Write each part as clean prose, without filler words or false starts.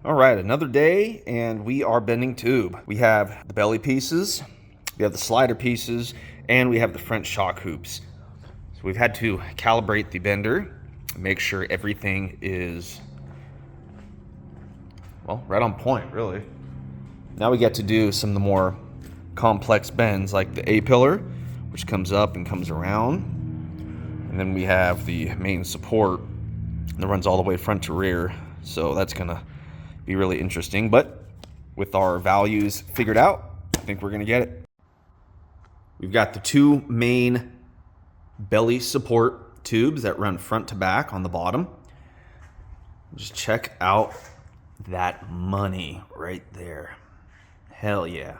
All right, another day, and we are bending tube. We have the belly pieces, we have the slider pieces, and we have the front shock hoops. So we've had to calibrate the bender, make sure everything is, well, right on point, really. Now we get to do some of the more complex bends, like the A-pillar, which comes up and comes around. And then we have the main support that runs all the way front to rear. So that's gonna be really interesting, but with our values figured out, I think we're gonna get it. We've got the two main belly support tubes that run front to back on the bottom. Just check out that money right there. Hell yeah.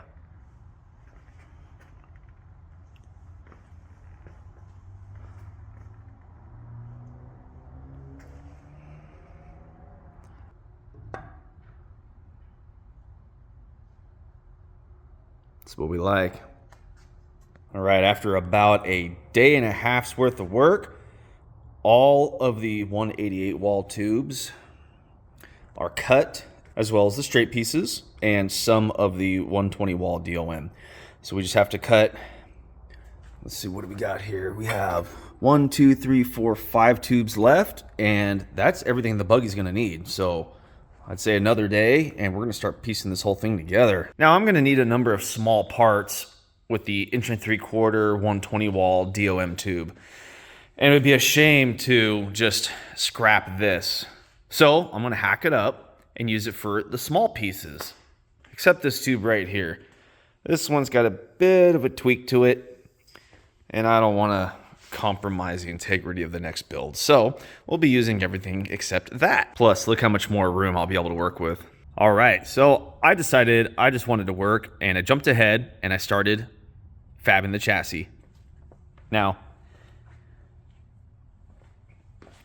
That's what we like. All right, after about a day and a half's worth of work, all of the 188 wall tubes are cut, as well as the straight pieces and some of the 120 wall DOM. So we just have to cut, let's see, what do we got here? We have 1, 2, 3, 4, 5 tubes left, and that's everything the buggy's gonna need. So I'd say another day, and we're gonna start piecing this whole thing together. Now I'm gonna need a number of small parts with the 1 3/4 120 wall DOM tube. And it would be a shame to just scrap this. So I'm gonna hack it up and use it for the small pieces. Except this tube right here. This one's got a bit of a tweak to it, and I don't wanna compromise the integrity of the next build. So we'll be using everything except that. Plus, look how much more room I'll be able to work with. All right, so I decided I just wanted to work, and I jumped ahead and I started fabbing the chassis. Now,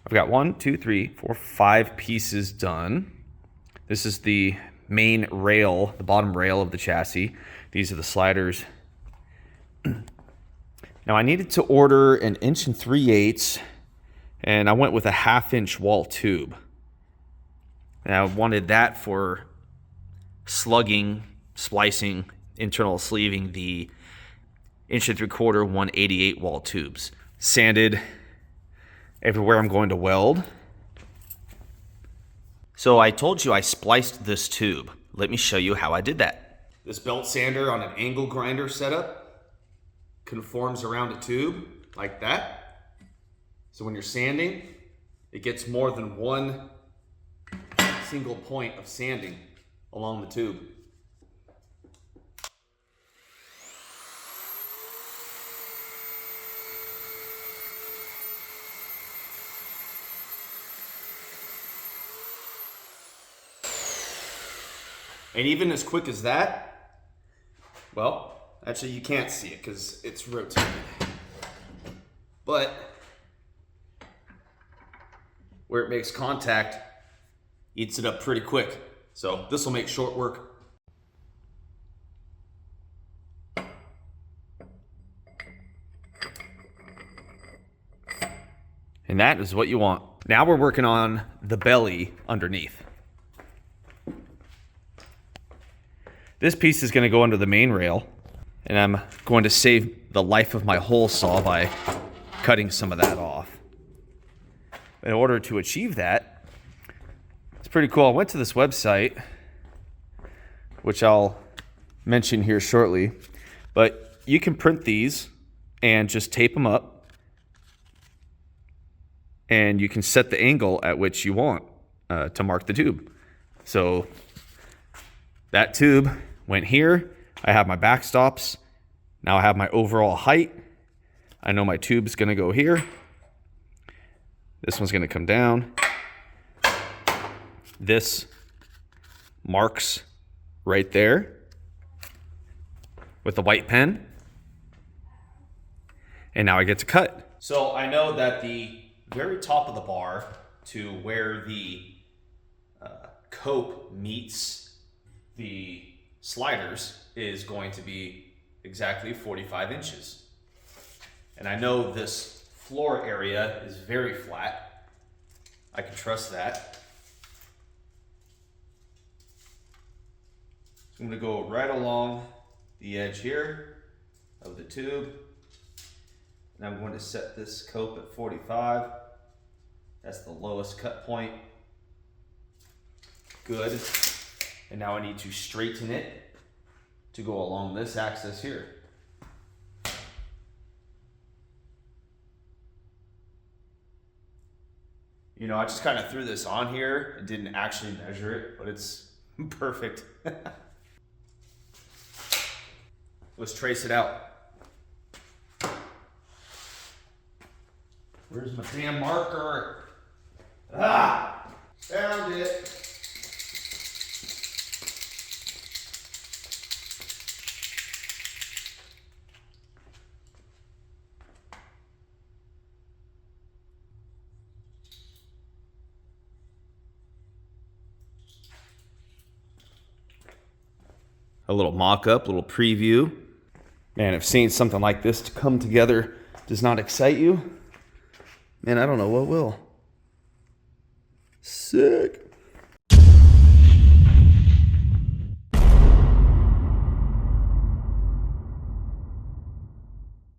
I've got 1, 2, 3, 4, 5 pieces done. This is the main rail, the bottom rail of the chassis. These are the sliders. Now I needed to order an 1 3/8, and I went with a 1/2 wall tube. And I wanted that for slugging, splicing, internal sleeving the 1 3/4 188 wall tubes. Sanded everywhere I'm going to weld. So I told you I spliced this tube. Let me show you how I did that. This belt sander on an angle grinder setup conforms around a tube like that. So when you're sanding, it gets more than one single point of sanding along the tube. And even as quick as that, well, actually you can't see it because it's rotated. But where it makes contact, eats it up pretty quick. So this will make short work. And that is what you want. Now we're working on the belly underneath. This piece is going to go under the main rail, and I'm going to save the life of my hole saw by cutting some of that off. In order to achieve that, it's pretty cool. I went to this website, which I'll mention here shortly, but you can print these and just tape them up, and you can set the angle at which you want to mark the tube. So that tube went here. I have my backstops. Now I have my overall height. I know my tube's gonna go here. This one's gonna come down. This marks right there with the white pen. And now I get to cut. So I know that the very top of the bar to where the cope meets the sliders is going to be exactly 45 inches. And I know this floor area is very flat. I can trust that. I'm going to go right along the edge here of the tube. And I'm going to set this cope at 45. That's the lowest cut point. Good. And now I need to straighten it to go along this axis here. You know, I just kind of threw this on here and didn't actually measure it, but it's perfect. Let's trace it out. Where's my damn marker? Ah, found it. A little mock-up, little preview. Man, if seeing something like this to come together does not excite you, man, I don't know what will. Sick.